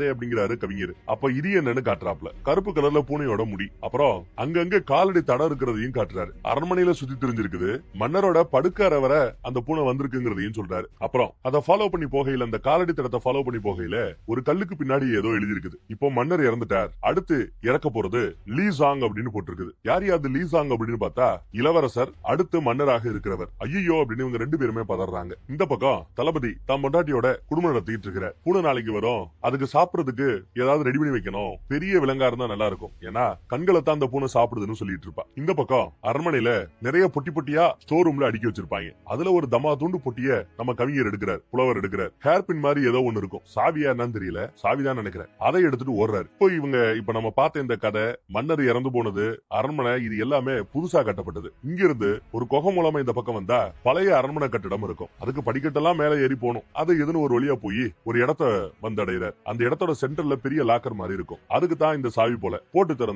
அப்படிங்கிறாரு கவிஞர். அப்ப இது என்னன்னு காட்டுறாப்ல. கருப்பு கலர்ல பூனையோட முடி. அப்புறம் அங்கங்க காலடி தடம் இருக்கிறதையும் காட்டுறாரு. அரண்மனையில சுத்தி தெரிஞ்சிருக்குது. மன்னரோட படுக்க அறை வரை அந்த பூனை வந்திருக்குங்கிறதையும் சொல்றாரு. அப்புறம் அதை ஃபாலோ பண்ணி போகையில, அந்த காலடி தடத்தை ஃபாலோ பண்ணி போகையில ஒரு கல்லுக்கு பின்னாடி ஏதோ எழுதி இருக்குது. இப்போ மன்னர் இறந்துட்டார், அடுத்து இறக்க போறது லீ சாங் அப்படின்னு போட்டிருக்குது. யார் அது லீ சாங் அப்படின்னு பார்த்தா இளவரசர் அடுத்து மன்னராக இருக்கிறவர். ஐயோ அப்படின்னு இவங்க ரெண்டு பேருமே பதறாங்க. இந்த பக்கம் தளபதி தான் பொண்டாட்டியோட குடும்பம் நடத்திட்டு இருக்கிற. பூனை நாளைக்கு வரும், அதுக்கு சாப்பிடுறதுக்கு ஏதாவது ரெடி பண்ணி வைக்கணும், பெரிய விலங்கா இருந்தா நல்லா இருக்கும், ஏன்னா கண்களை தான் அந்த பூனை சாப்பிடுதுன்னு சொல்லிட்டு இருப்பா. இந்த பக்கம் அரண்மனையில நிறைய பொட்டி பொட்டியா ஸ்டோர் ரூம்ல அடுக்கி வச்சிருப்பாங்க. அதுல ஒரு தமா தூண்டு பொட்டிய நம்ம கவிஞர் எடுக்கிறார், புலவர் எடுக்கிறார். ஹேர்பின் மாதிரி ஏதோ ஒண்ணு இருக்கும், சாவியா என்னன்னு தெரியல, சாவிதான் நினைக்கிறேன். அதை எடுத்துட்டு ஓடுறாரு. இப்ப நம்ம பார்த்த இந்த கதை, மன்னர் இறந்து போனது, அரண்மனை, இது எல்லாமே புதுசா கட்டப்பட்டது. இங்க இருந்து ஒரு குகை மூலமா இந்த பக்கம் வந்தா பழைய அரண்மனை கட்டிடம் இருக்கும். அதுக்கு படிக்கட்டெல்லாம் மேல ஏறி போகணும். அது எதுன்னு ஒரு வழியா போய் ஒரு இடத்த வந்தடைகிறார். அந்த இடத்தோட சென்டர்ல பெரிய லாக்கர் மாதிரி இருக்கும். அதுக்கு தான் இந்த சாவி போல போட்டு திறந்தா